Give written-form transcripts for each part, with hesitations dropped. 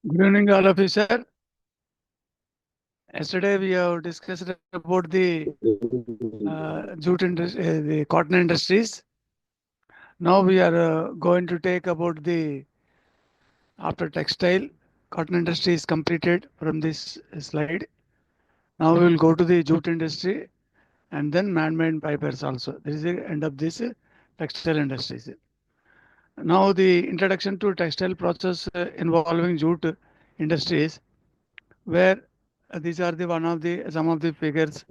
Good evening, all of you, sir. Yesterday we have discussed about the the cotton industries. Now we are going to take about the after textile cotton industry is completed from this slide. Now we will go to the jute industry and then man-made fibers also. This is the end of this textile industries. Now the introduction to textile process involving jute industries, where these are the one of the some of the figures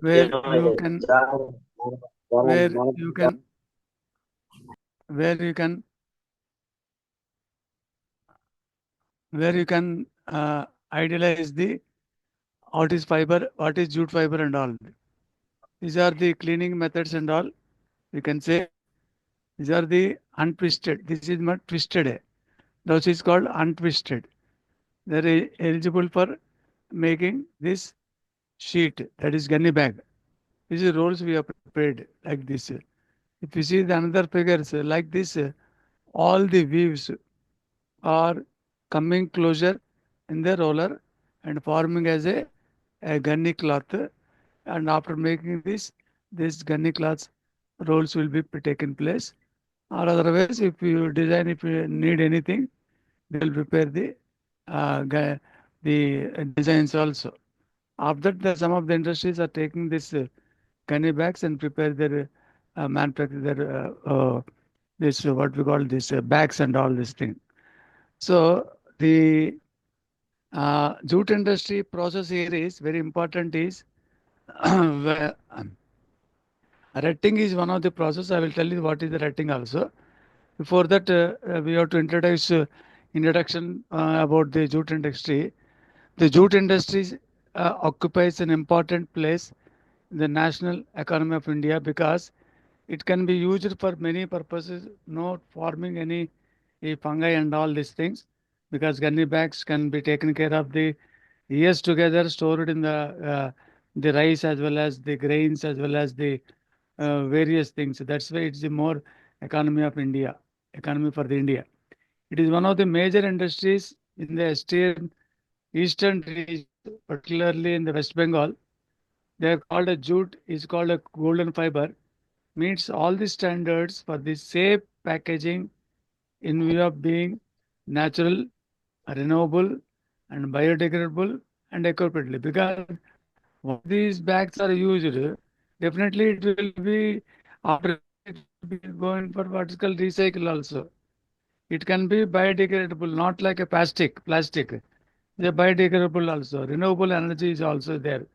where where you can where you can where you can where you can idealize the what is fiber, what is jute fiber and all. These are the cleaning methods and all. You can say these are the untwisted. This is not twisted. Those is called untwisted. They are eligible for making this sheet, that is gunny bag. These are rolls we have prepared like this. If you see the another figures like this, all the weaves are coming closer in the roller and forming as a gunny cloth. And after making this gunny cloth rolls will be taken place. Or otherwise, if you design, if you need anything, they will prepare the designs also. After that, some of the industries are taking this gunny bags and prepare their manufacture their this what we call this bags and all this thing. So the jute industry process here is very important is where, retting is one of the process. I will tell you what is the retting also. Before that, we have to introduce introduction about the jute industry. The jute industry occupies an important place in the national economy of India because it can be used for many purposes, not forming any fungi and all these things, because gunny bags can be taken care of the years together, stored in the rice as well as the grains as well as the various things. That's why it's the more economy of India, economy for the India. It is one of the major industries in the eastern region, particularly in the West Bengal. They are called a jute, is called a golden fiber, meets all the standards for the safe packaging in view of being natural, renewable, and biodegradable and eco-friendly. Because once these bags are used, definitely it will be after it will be going for what is called recycle also. It can be biodegradable, not like a plastic. Plastic. They are biodegradable also. Renewable energy is also there.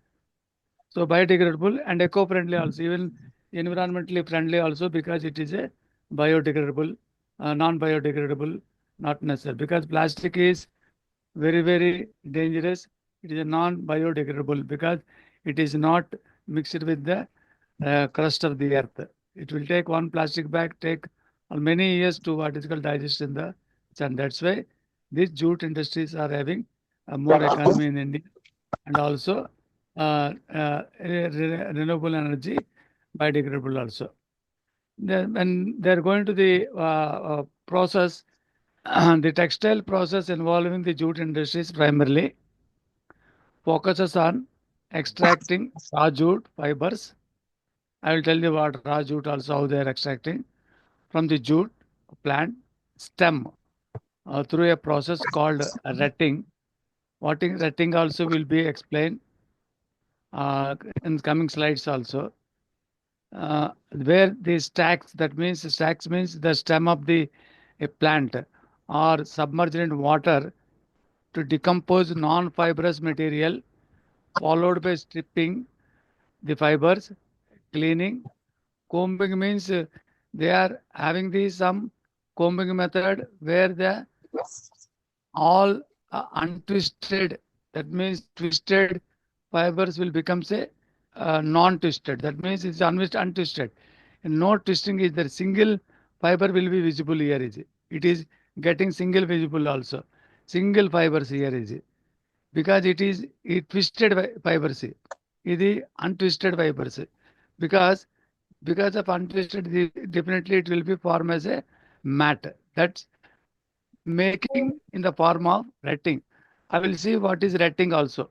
So biodegradable and eco-friendly also, even environmentally friendly also, because it is a biodegradable, non-biodegradable, not necessary. Because plastic is very, very dangerous. It is a non-biodegradable because it is not mixed with the crust of the earth. It will take one plastic bag, take many years to what is called digest in the sun. That's why these jute industries are having a more economy in India and also renewable energy, biodegradable also. When they're going to the process, the textile process involving the jute industries primarily focuses on extracting raw jute fibers. I will tell you what raw jute also how they are extracting from the jute plant stem through a process called retting. What is retting also will be explained in coming slides also. Where the stacks means the stem of the a plant are submerged in water to decompose non-fibrous material, followed by stripping the fibers, cleaning. Combing means they are having the some combing method where the all untwisted, that means twisted fibers will become say non-twisted. That means it's untwisted. And no twisting is there. Single fiber will be visible here. It is getting single visible also. Single fibers here is because it is twisted fibers. It untwisted fibers because of untwisted definitely it will be formed as a mat. That's making in the form of retting. I will see what is retting also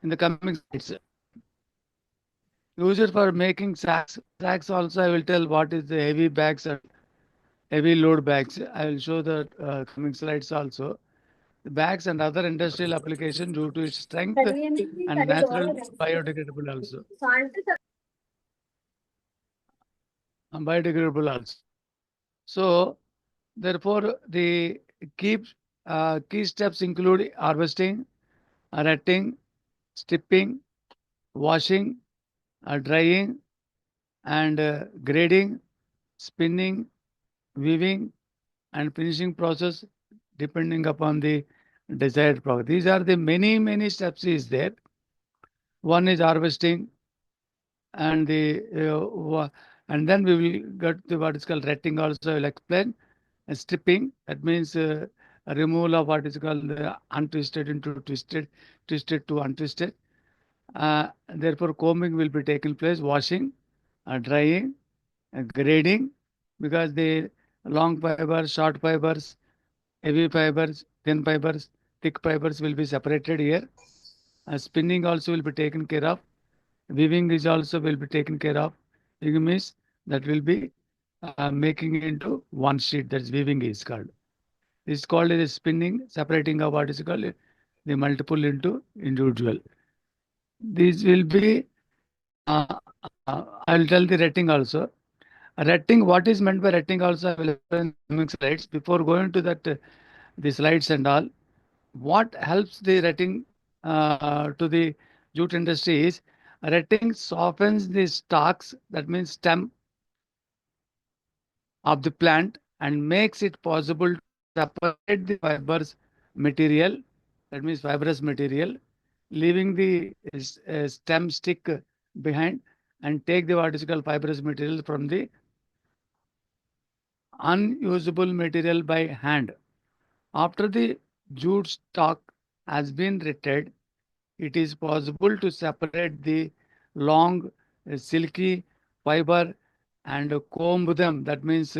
in the coming slides. Used for making sacks. Sacks also I will tell what is the heavy bags and heavy load bags. I will show the coming slides also. The bags and other industrial application due to its strength and natural biodegradable also. Biodegradable also. So therefore the key key steps include harvesting, retting, stripping, washing, drying, and grading, spinning, weaving, and finishing process depending upon the desired product. These are the many steps is there. One is harvesting, and and then we will get to what is called retting also. I will explain. And stripping, that means a removal of what is called untwisted into twisted, twisted to untwisted. Therefore, combing will be taking place. Washing, drying, grading, because the long fibers, short fibers, heavy fibers, thin fibers, thick fibers will be separated here. Spinning also will be taken care of. Weaving is also will be taken care of. Weaving means that will be making into one sheet. That's weaving is called. This is called as spinning, separating of what is called the multiple into individual. This will be, I will tell the rating also. Rating, what is meant by rating also, I will explain in the coming slides. Before going to that, the slides and all, what helps the rating to the jute industry is rating softens the stalks, that means stem of the plant, and makes it possible to separate the fibers material, that means fibrous material, leaving the stem stick behind, and take the what is called fibrous material from the unusable material by hand. After the jute stalk has been retted, it is possible to separate the long, silky fiber and comb them. That means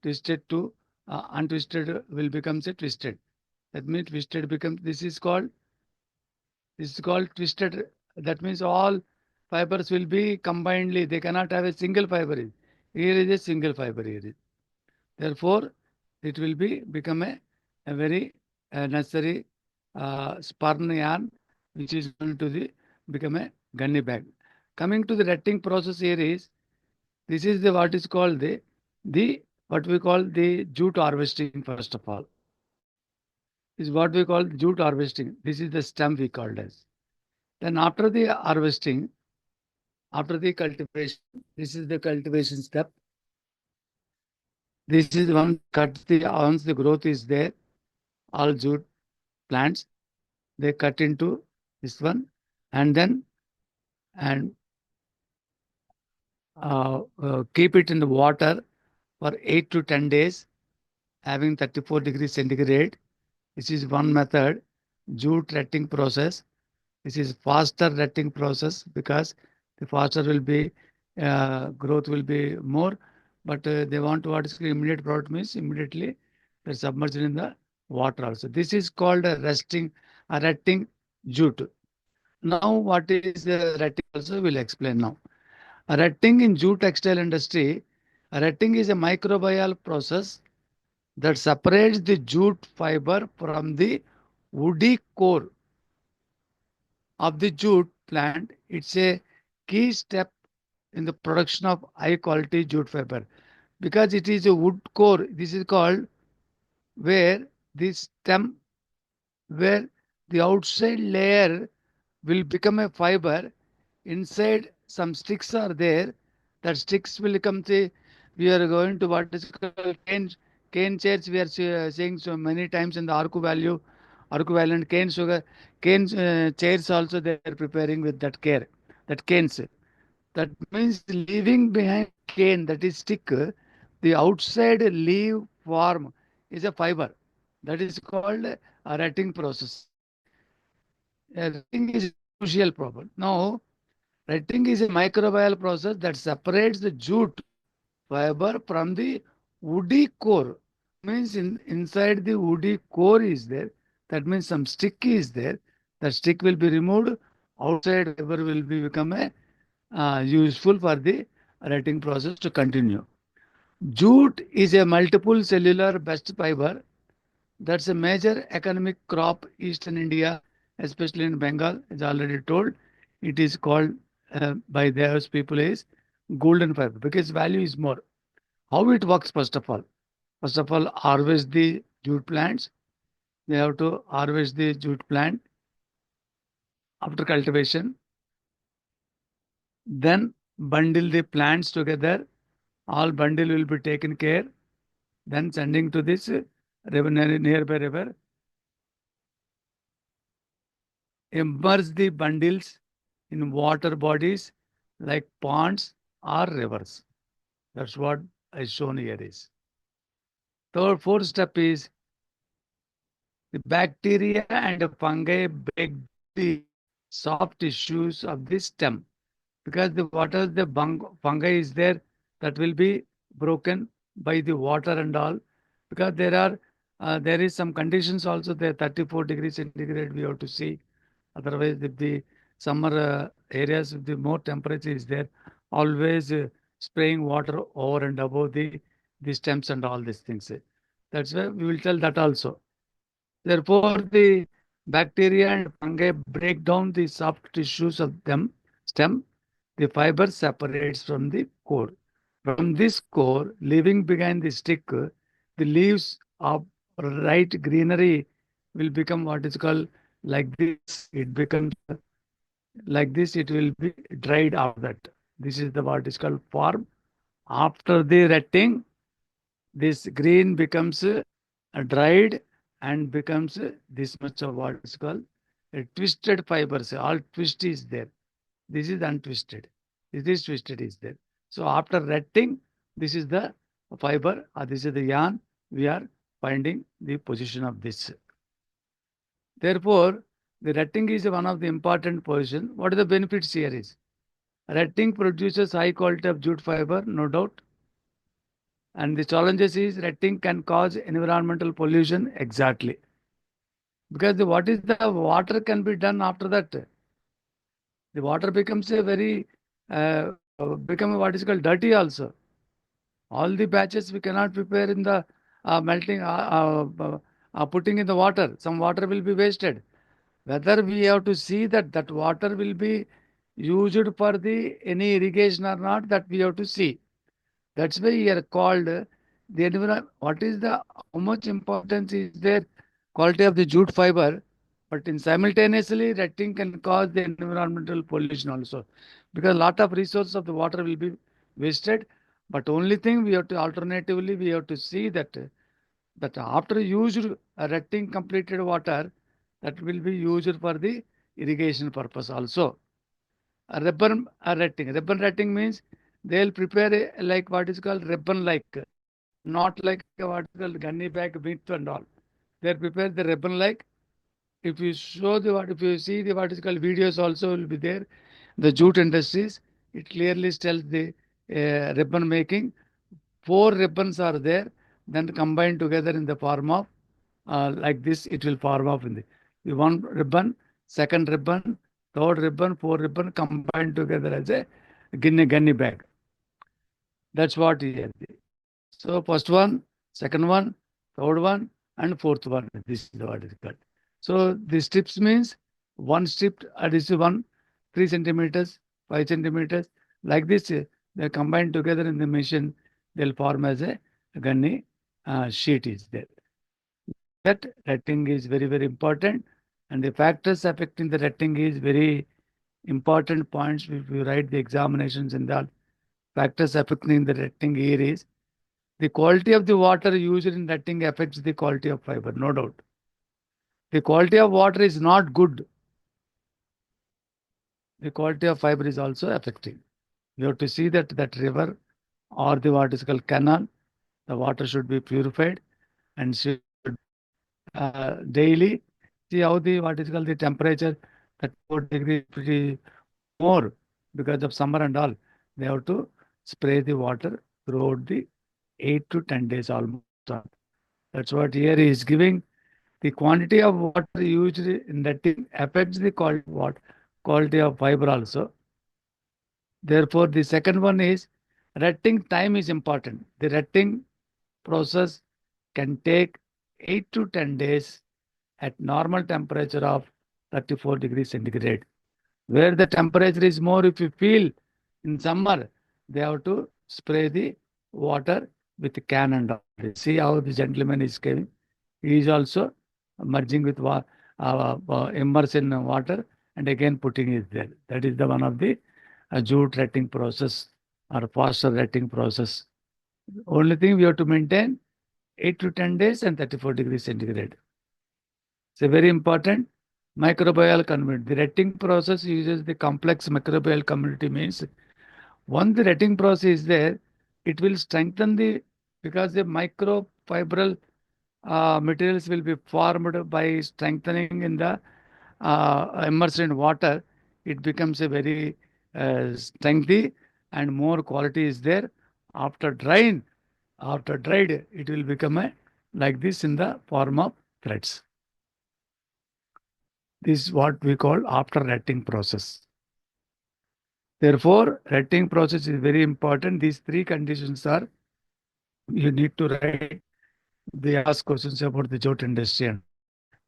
twisted to untwisted will becomes a twisted. That means twisted becomes, this is called twisted. That means all fibers will be combinedly. They cannot have a single fiber. Here is a single fiber here. Therefore, it will be become a very necessary sperm yarn, which is going to the become a gunny bag. Coming to the retting process here is, this is the what is called the what we call the jute harvesting. First of all, is what we call jute harvesting. This is the stem we called as. Then after the harvesting, after the cultivation, this is the cultivation step. This is once the growth is there, all jute plants, they cut into this one, and then and keep it in the water for 8 to 10 days, having 34 degrees centigrade. This is one method, jute retting process. This is faster retting process because the faster will be growth will be more, but they want what is immediate product means immediately they're submerged in the water also. This is called a retting jute. Now, what is retting also we'll explain now. Retting in jute textile industry, retting is a microbial process that separates the jute fiber from the woody core of the jute plant. It's a key step in the production of high quality jute fiber because it is a wood core. This is called where the stem, where the outside layer will become a fiber. Inside some sticks are there. That sticks will come to, we are going to what is called cane chairs. We are saying so many times in the Arku Valley and cane sugar, cane chairs also they are preparing with that care, that canes. That means leaving behind cane, that is stick, the outside leaf form is a fiber. That is called a retting process. Retting is a crucial problem. Now, retting is a microbial process that separates the jute fiber from the woody core Means inside the woody core is there. That means some stick is there. The stick will be removed. Outside fiber will be become a useful for the writing process to continue. Jute is a multiple cellular best fiber. That's a major economic crop eastern India, especially in Bengal. As already told, it is called by those people is golden fiber because value is more. How it works first of all? First of all, harvest the jute plants. They have to harvest the jute plant after cultivation. Then bundle the plants together. All bundle will be taken care. Then sending to this river, nearby river. Immerse the bundles in water bodies like ponds or rivers. That's what I shown here is. Third, fourth step is the bacteria and fungi break down the soft tissues of the stem because the water, the fungi is there that will be broken by the water and all because there is some conditions also there 34 degrees centigrade we have to see. Otherwise, if the summer areas, if the more temperature is there, always spraying water over and above the stems and all these things. That's why we will tell that also. Therefore, the bacteria and fungi break down the soft tissues of them stem. The fiber separates from the core. From this core, leaving behind the stick, the leaves of right greenery will become what is called like this. It becomes like this. It will be dried after that. This is the what is called form. After the retting, this green becomes dried and becomes this much of what is called twisted fibers. All twist is there. This is untwisted. This is twisted is there. So after retting, this is the fiber or this is the yarn. We are finding the position of this. Therefore, the retting is one of the important position. What are the benefits here is? Retting produces high quality of jute fiber, no doubt. And the challenges is retting can cause environmental pollution exactly. Because what is the water can be done after that? The water becomes a very become what is called dirty also. All the batches we cannot prepare in the melting putting in the water. Some water will be wasted. Whether we have to see that that water will be used for the any irrigation or not, that we have to see. That's why we are called the environment. What is the how much importance is there quality of the jute fiber, but in simultaneously retting can cause the environmental pollution also because a lot of resources of the water will be wasted. But only thing we have to alternatively we have to see that after used retting completed water that will be used for the irrigation purpose also. A ribbon retting. Ribbon retting means they'll prepare like what is called ribbon like, not like what is called gunny bag width and all. They prepare the ribbon like. If you show the what, if you see the what is called videos also will be there. The jute industries, it clearly tells the ribbon making. Four ribbons are there, then combined together in the form of like this. It will form of in the one ribbon, second ribbon, third ribbon, fourth ribbon combined together as a gunny bag. That's what here. So first one, second one, third one, and fourth one. This is what is called. So the strips means one strip, this is one 3 centimeters, 5 centimeters. Like this, they combined together in the machine. They'll form as a gunny sheet is there. Like that, retting is very very important, and the factors affecting the retting is very important points. If you write the examinations and the factors affecting the retting here is the quality of the water used in netting affects the quality of fiber, no doubt. The quality of water is not good. The quality of fiber is also affecting. You have to see that that river or the what is called canal, the water should be purified and should daily see how the what is called the temperature 34 degrees pretty more because of summer and all. They have to spray the water throughout the 8 to 10 days almost. That's what here he is giving. The quantity of water used in netting affects the quality of fiber also. Therefore, the second one is retting time is important. The retting process can take 8 to 10 days at normal temperature of 34 degrees centigrade. Where the temperature is more, if you feel in summer, they have to spray the water with can and all. See how the gentleman is giving. He is also merging with immerse in water and again putting it there. That is the one of the jute retting process or faster retting process. Only thing we have to maintain 8 to 10 days and 34 degrees centigrade. It's a very important microbial community. The retting process uses the complex microbial community means once the retting process is there, it will strengthen because the microfibril materials will be formed by strengthening in the immersed in water. It becomes a very strengthy and more quality is there. After drying, after dried, it will become like this in the form of threads. This is what we call after retting process. Therefore, retting process is very important. These three conditions are you need to write. They ask questions about the jute industry and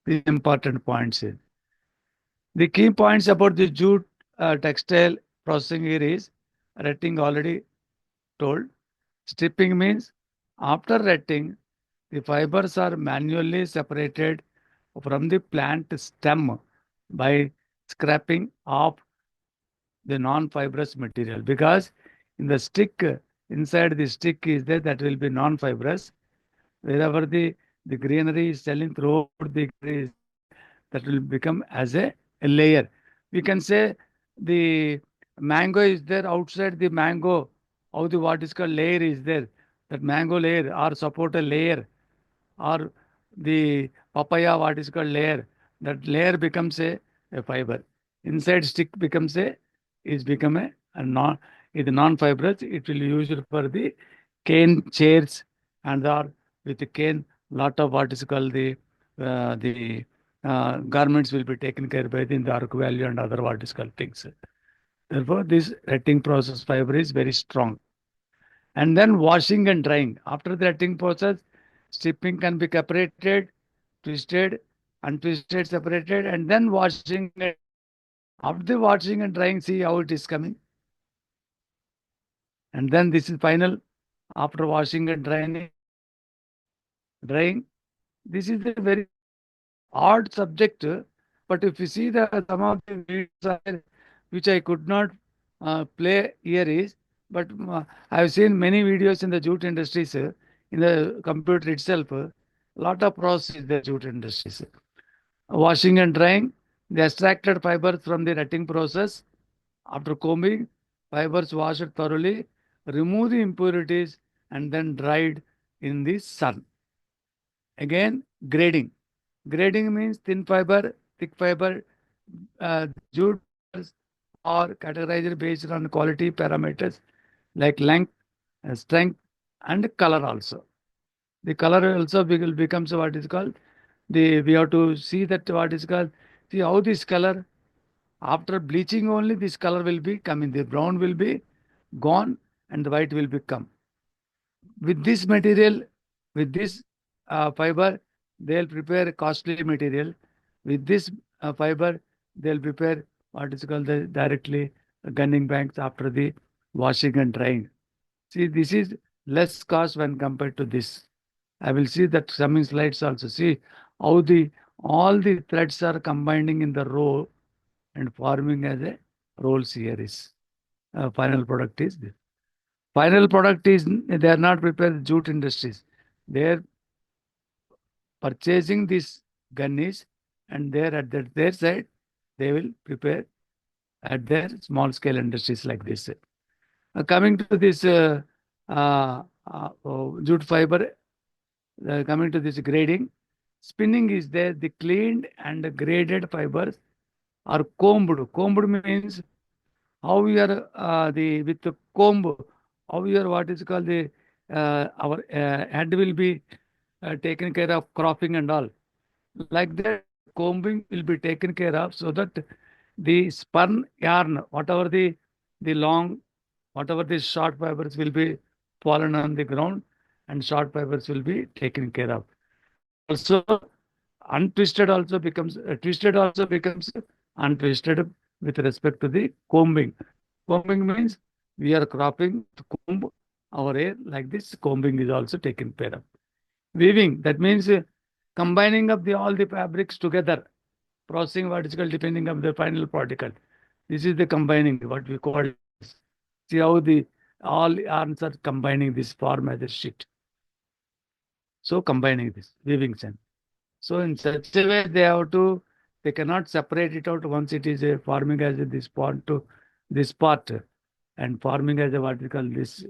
the important points here. The key points about the jute textile processing here is retting already told. Stripping means after retting, the fibers are manually separated from the plant stem by scraping off the non-fibrous material because in the stick inside the stick is there that will be non-fibrous wherever the greenery is selling throughout the greenery is there that will become as a layer. We can say the mango is there outside the mango how the what is called layer is there, that mango layer or support a layer or the papaya what is called layer, that layer becomes a fiber inside stick becomes is become a non is non-fibrous. It will be used for the cane chairs and or with the cane lot of what is called the garments will be taken care by in the arc value and other what is called things. Therefore, this retting process fiber is very strong. And then washing and drying. After the retting process, stripping can be separated, twisted, untwisted, separated, and then washing and drying. After the washing and drying, see how it is coming. And then this is final. After washing and drying, this is a very odd subject. But if you see some of the videos which I could not play here is, but I've seen many videos in the jute industries, in the computer itself, a lot of process in the jute industries. Washing and drying, the extracted fibers from the retting process. After combing, fibers washed thoroughly, remove the impurities, and then dried in the sun. Again, grading. Grading means thin fiber, thick fiber. Jute fibers are categorized based on quality parameters like length, strength, and color also. The color also becomes what is called we have to see that what is called see how this color after bleaching only this color will be coming. The brown will be gone and the white will become. With this material, with this fiber, they'll prepare costly material. With this fiber, they'll prepare what is called the directly gunning banks after the washing and drying. See, this is less cost when compared to this. I will see that coming slides also. See how the all the threads are combining in the row and forming as a roll series. Final product is this. Final product is they are not prepared jute industries. They are purchasing this gunnies and there at their side they will prepare at their small scale industries like this. Coming to this jute fiber, coming to this grading, spinning is there. The cleaned and graded fibers are combed. Combed means how you are the with the comb, how you are what is called the our head will be taken care of cropping and all. Like that, combing will be taken care of so that the spun yarn, the long, whatever the short fibers will be fallen on the ground, and short fibers will be taken care of. And also, untwisted also becomes twisted also becomes untwisted with respect to the combing. Combing means we are cropping to comb our hair like this. Combing is also taken care of. Weaving, that means combining of the all the fabrics together, processing what is called depending on the final particle. This is the combining, what we call as. See how the all yarns are combining this form as a sheet. So combining this, weaving sense. So in such a way they cannot separate it out once it is forming as this part to this part and forming as a what we call this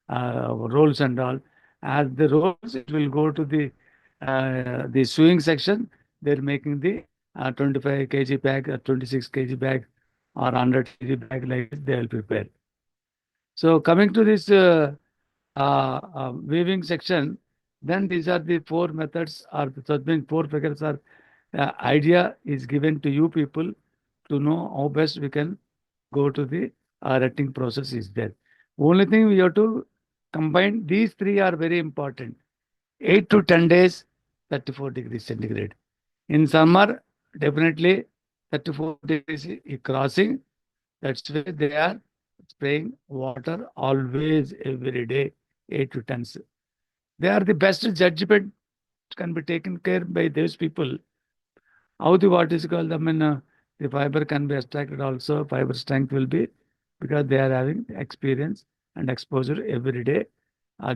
rolls and all. As the rolls, it will go to the sewing section. They're making the 25 kg bag, 26 kg bag, or 100 kg bag like this. They will prepare. So coming to this weaving section, then these are the four methods or so means four figures are idea is given to you people to know how best we can go to the retting process is there. Only thing we have to combine these three are very important. 8 to 10 days, 34 degrees centigrade. In summer, definitely 34 degrees crossing. That's why they are spraying water always every day, 8 to 10. They are the best judgment can be taken care by those people. How the what is called, the fiber can be extracted also, fiber strength will be because they are having experience and exposure every day.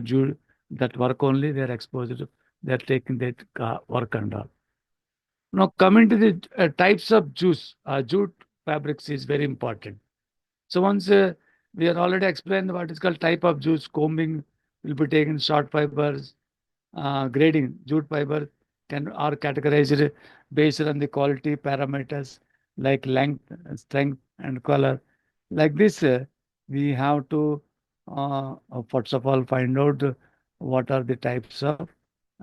Due that work only, they are exposed, they are taking that work and all. Now coming to the types of jute fabrics is very important. So once we are already explained what is called type of jute, combing will be taken, short fibers, grading, jute fiber can are categorized based on the quality parameters like length, strength, and color. Like this, we have to first of all find out what are the types of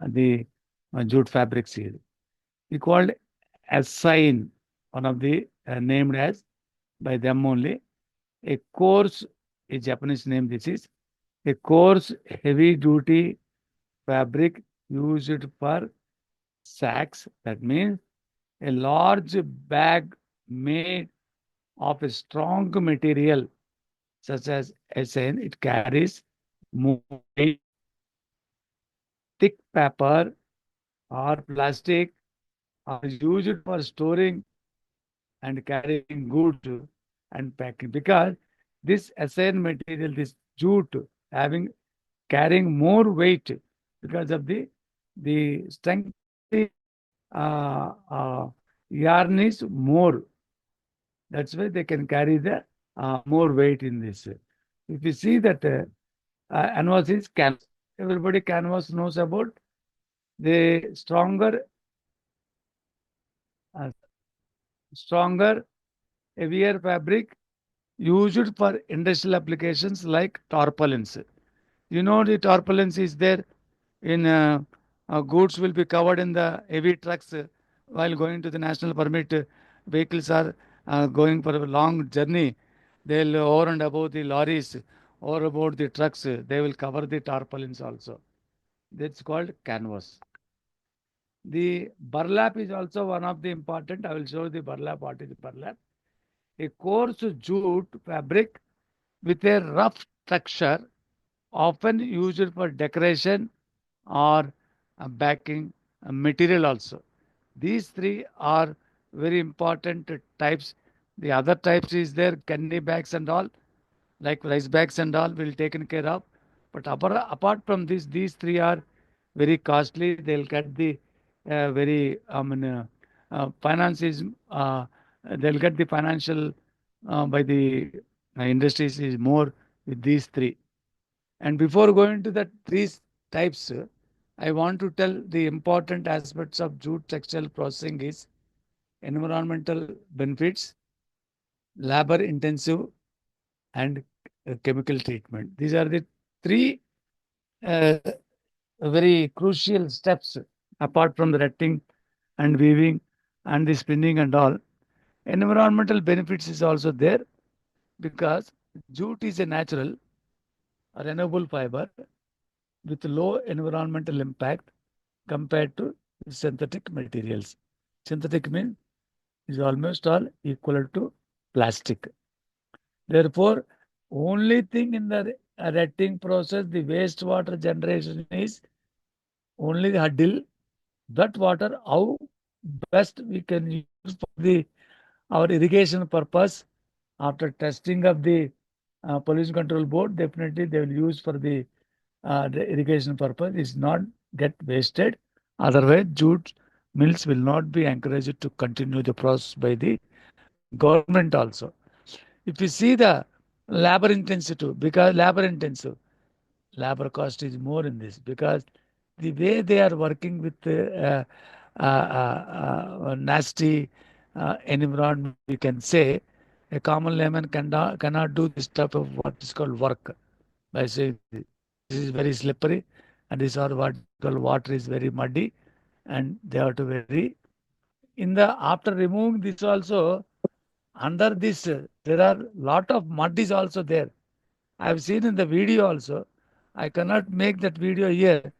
the jute fabrics here. We called as sign, one of the named as by them only. A coarse, a Japanese name this is, a coarse heavy duty fabric used for sacks. That means a large bag made of a strong material such as SN. It carries more weight, thick paper or plastic are used for storing and carrying goods and packing because this SN material, this jute, having carrying more weight because of the strength of the uh, uh, yarn is more. That's why they can carry the more weight in this. If you see that canvas is canvas, everybody canvas knows about the uh, stronger, heavier fabric used for industrial applications like tarpaulins. You know the tarpaulins is there in goods will be covered in the heavy trucks while going to the national permit. Vehicles are going for a long journey. They'll over and above the lorries or about the trucks. They will cover the tarpaulins also. That's called canvas. The burlap is also one of the important. I will show the burlap. What is burlap? A coarse jute fabric with a rough texture, often used for decoration or backing material also. These three are very important types. The other types is there, candy bags and all, like rice bags and all will taken care of. But apart from this, these three are very costly. They'll get the very, finance is, they'll get the financial by the industries is more with these three. And before going to the three types, I want to tell the important aspects of jute textile processing is environmental benefits, labor intensive, and chemical treatment. These are the three uh, very crucial steps apart from the retting and weaving and the spinning and all. Environmental benefits is also there because jute is a natural renewable fiber with low environmental impact compared to synthetic materials. Synthetic means is almost all equal to plastic. Therefore, only thing in the retting process, the wastewater generation is only the hurdle. That water, how best we can use for the our irrigation purpose after testing of the pollution control board, definitely they will use for the irrigation purpose is not get wasted. Otherwise, jute mills will not be encouraged to continue the process by the government also. If you see the labor intensive, because labor cost is more in this because the way they are working with nasty environment, we can say a common layman cannot do this type of what is called work by saying this is very slippery and this or what is called water is very muddy and they have to very in the after removing this also under this there are lot of mud is also there. I have seen in the video also. I cannot make that video here.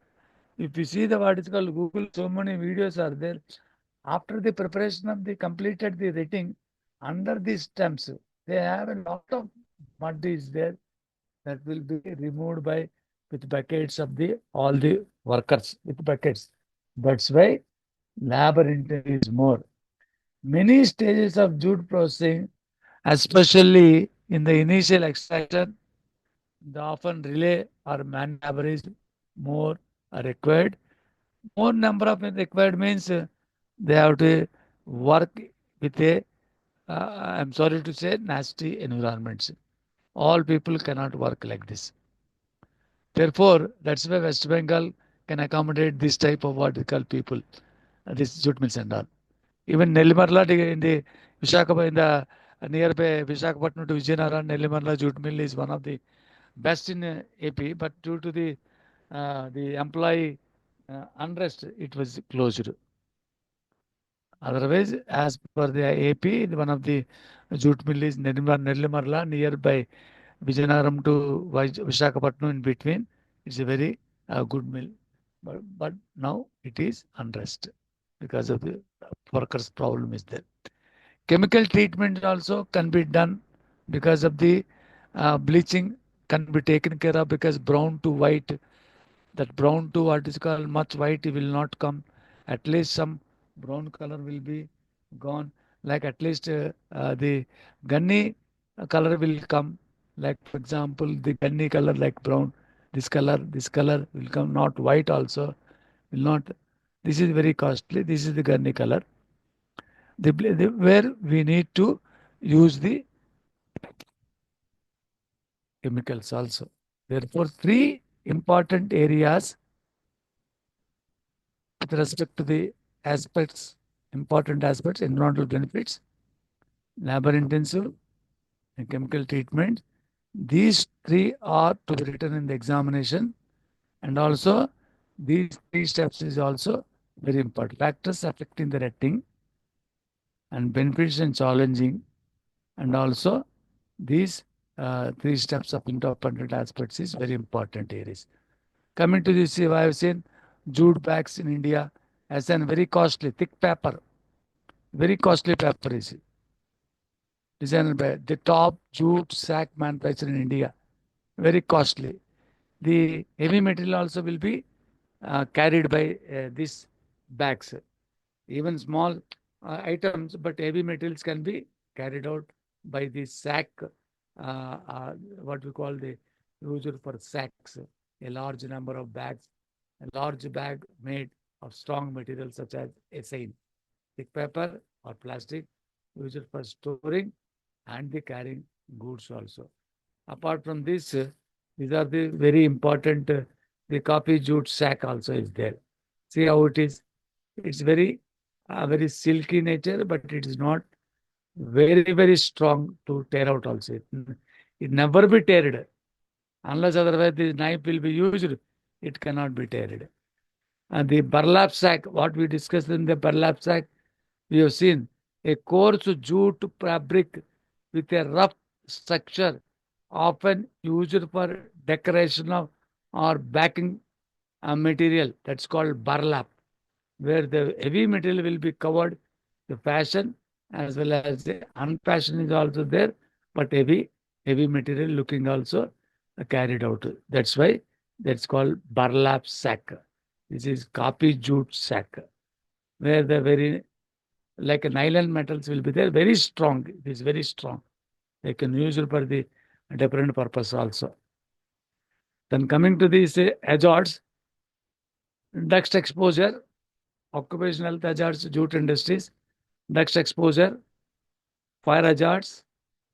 If you see the what is called Google, so many videos are there. After the preparation of the completed the rating, under the stems, they have a lot of mud is there that will be removed by with buckets of the all the workers with buckets. That's why labor intensive is more. Many stages of jute processing, especially in the initial extraction, the often relay or man labor is more required. More number of required means they have to work with a, I'm sorry to say, nasty environments. All people cannot work like this. Therefore, that's why West Bengal can accommodate this type of what we call people, this jute mills and all. Even Nellimarla in the Visakhapatnam, in the nearby Visakhapatnam to Vijayanagara, Nellimarla jute mill is one of the best in AP, but due to the employee unrest, it was closed. Otherwise, as per the AP, one of the jute mill is Nellimarla nearby Vijayanagaram to Visakhapatnam in between. It's a very good mill, but now it is unrest because of the workers' problem is there. Chemical treatment also can be done because of the bleaching can be taken care of because brown to white, that brown to what is called much white will not come. At least some brown color will be gone. Like at least the gunny color will come. Like for example, the gunny color like brown. This color will come. Not white also will not. This is very costly. This is the gunny color. Where we need to use the chemicals also. Therefore, three important areas with respect to the aspects, important aspects, environmental benefits, labor intensive, and chemical treatment. These three are to be written in the examination, and also these three steps is also very important. Factors affecting the rating and benefits and challenging, and also these three steps of independent aspects is very important areas. Coming to this, I have seen jute bags in India as an very costly, thick paper, very costly paper is designed by the top jute sack manufacturer in India, very costly. The heavy material also will be carried by these bags. Even small items, but heavy materials can be carried out by the sack, what we call the user for sacks, a large number of bags, a large bag made of strong materials such as acine, thick paper or plastic, used for storing and the carrying goods also. Apart from this, these are the very important, the coffee jute sack also is there. See how it is. It's very silky nature, but it is not very strong to tear out also. It never be teared unless otherwise the knife will be used. it cannot be teared. And the burlap sack, what we discussed in the burlap sack, we have seen a coarse jute fabric with a rough structure, often used for decoration of or backing material. That's called burlap, where the heavy material will be covered. The fashion as well as the unfashion is also there, but heavy material looking also carried out. That's why that's called burlap sack. This is copy jute sack, where the very like a nylon metals will be there, very strong. It is very strong. They can use it for the different purpose also. Then coming to these hazards, dust exposure, occupational health hazards, jute industries, dust exposure, fire hazards,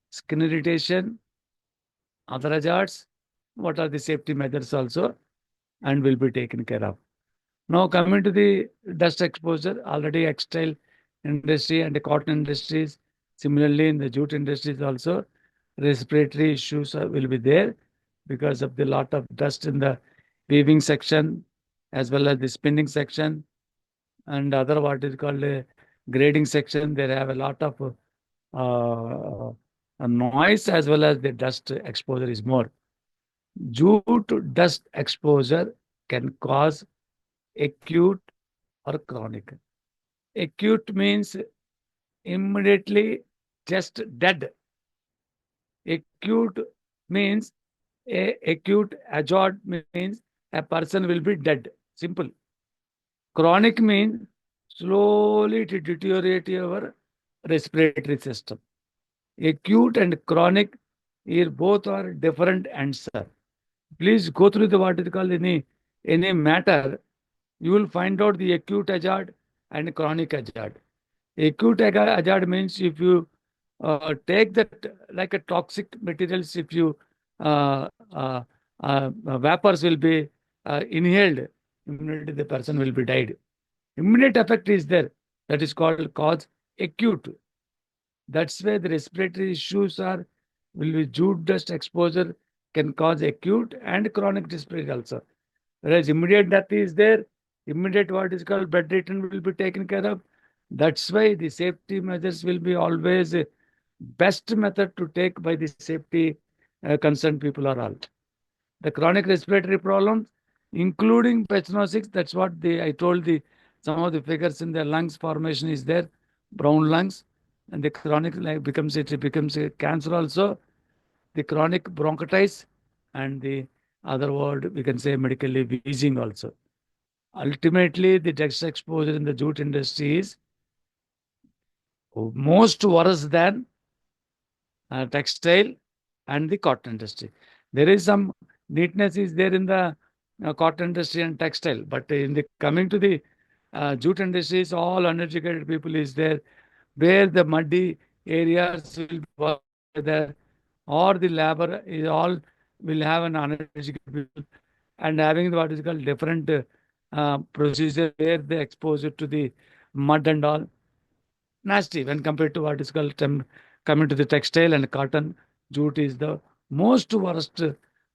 skin irritation, other hazards. What are the safety measures also, and will be taken care of. Now coming to the dust exposure, already textile industry and the cotton industries, similarly in the jute industries also, respiratory issues will be there because of the lot of dust in the weaving section as well as the spinning section and other what is called a grading section. They have a lot of noise as well as the dust exposure is more. Jute dust exposure can cause acute or chronic. Acute means immediately just dead. Acute means acute hazard means a person will be dead. Simple. Chronic means slowly to deteriorate your respiratory system. Acute and chronic here both are different answer. Please go through the what is called any matter. You will find out the acute hazard and chronic hazard. Acute hazard means if you take that like a toxic materials, if you vapors will be inhaled, immediately the person will be died. Immediate effect is there. That is called cause acute. That's where the respiratory issues are will be jute dust exposure can cause acute and chronic respiratory also. Whereas immediate death is there, immediate what is called bed return will be taken care of. That's why the safety measures will be always best method to take by the safety concerned people are all. The chronic respiratory problems, including pechnosis, that's what I told the some of the figures in the lungs formation is there, brown lungs, and the chronic like becomes a cancer also. The chronic bronchitis and the other word we can say medically wheezing also. Ultimately, the dust exposure in the jute industry is most worse than textile and the cotton industry. There is some neatness is there in the cotton industry and textile, but in the coming to the jute industries, all uneducated people is there, where the muddy areas will be working together, or the labor is all will have an uneducated people and having what is called different procedure where they expose it to the mud and all nasty when compared to what is called coming to the textile and cotton. Jute is the most worst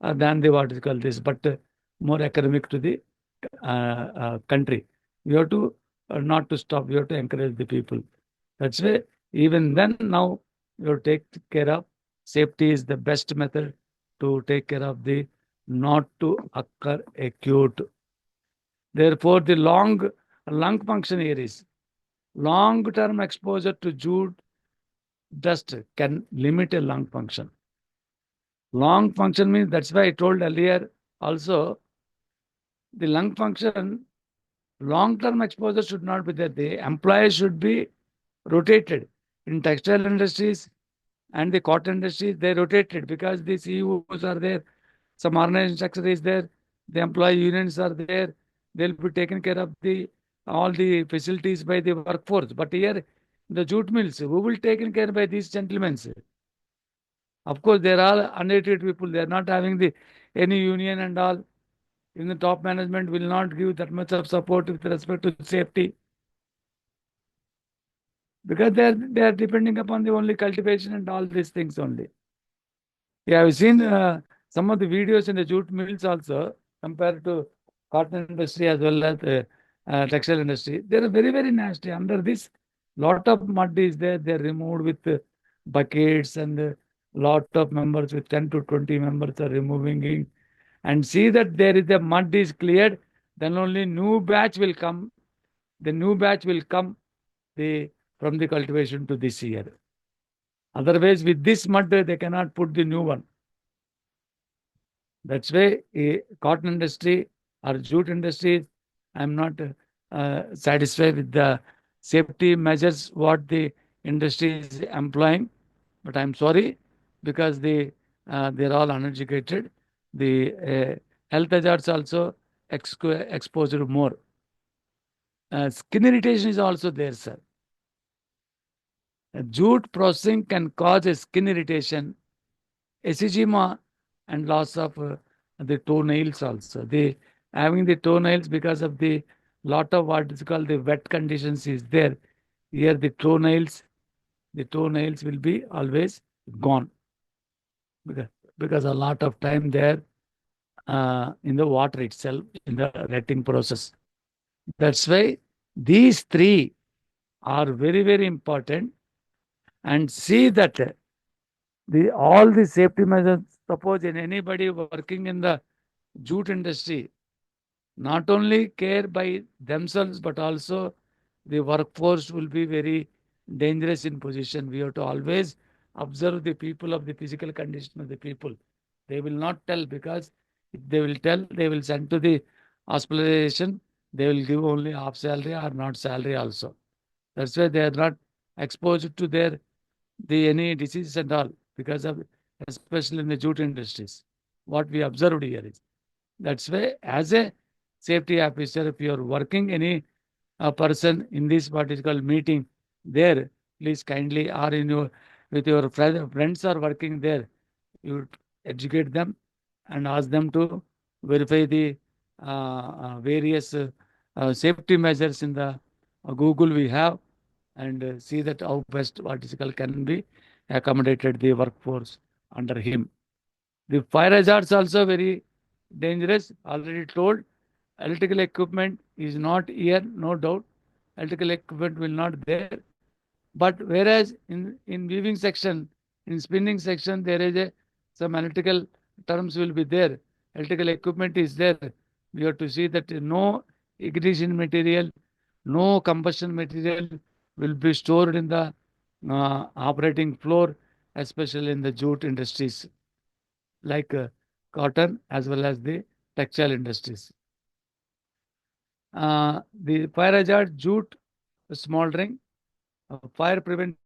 than the what is called this, but more economic to the country. We have to not to stop. We have to encourage the people. That's why even then now you have to take care of safety is the best method to take care of the not to occur acute. Therefore, the lung function areas, long-term exposure to jute dust can limit a lung function. Lung function means that's why I told earlier also the lung function long-term exposure should not be there. The employees should be rotated. In textile industries and the cotton industries, they rotated because the CEOs are there, some organization structure is there, the employee unions are there. They'll be taking care of the all the facilities by the workforce. But here, the jute mills, who will taken care by these gentlemen? Of course, they are all uneducated people. They are not having the any union and all. In the top management will not give that much of support with respect to safety because they are depending upon the only cultivation and all these things only. Yeah, I've seen some of the videos in the jute mills also compared to cotton industry as well as textile industry. They are very, very nasty. Under this, lot of mud is there. They are removed with buckets, and lot of members with 10 to 20 members are removing it. And see that there is a mud is cleared, then only new batch will come. The new batch will come the from the cultivation to this year. Otherwise, with this mud, they cannot put the new one. That's why a cotton industry or jute industry, I'm not satisfied with the safety measures what the industry is employing. But I'm sorry because they're all uneducated. The health hazards also exposed more. Skin irritation is also there, sir. Jute processing can cause a skin irritation, eczema, and loss of the toenails also. They having the toenails because of the lot of what is called the wet conditions is there. Here the toenails will be always gone because, because a lot of time there in the water itself in the retting process. That's why these three are very, very important, and see that the all the safety measures. Suppose in anybody working in the jute industry, not only care by themselves but also the workforce will be very dangerous in position. We have to always observe the people of the physical condition of the people. They will not tell, because if they will tell, they will send to the hospitalization. They will give only half salary or not salary also. That's why they are not exposed to the any diseases and all, because of, especially in the jute industries. What we observed here is, that's why as a safety officer, if you are working any person in this what is called meeting there, please kindly, or in your with your friends are working there, you educate them and ask them to verify the various safety measures in the Google we have, and see that how best what is called can be accommodated the workforce under him. The fire hazards also very dangerous. Already told, electrical equipment is not here, no doubt. Electrical equipment will not there. But whereas in weaving section, in spinning section, there is some electrical terms will be there. Electrical equipment is there. We have to see that no ignition material, no combustion material will be stored in the operating floor, especially in the jute industries like cotton as well as the textile industries. The fire hazard, jute, smoldering, fire prevention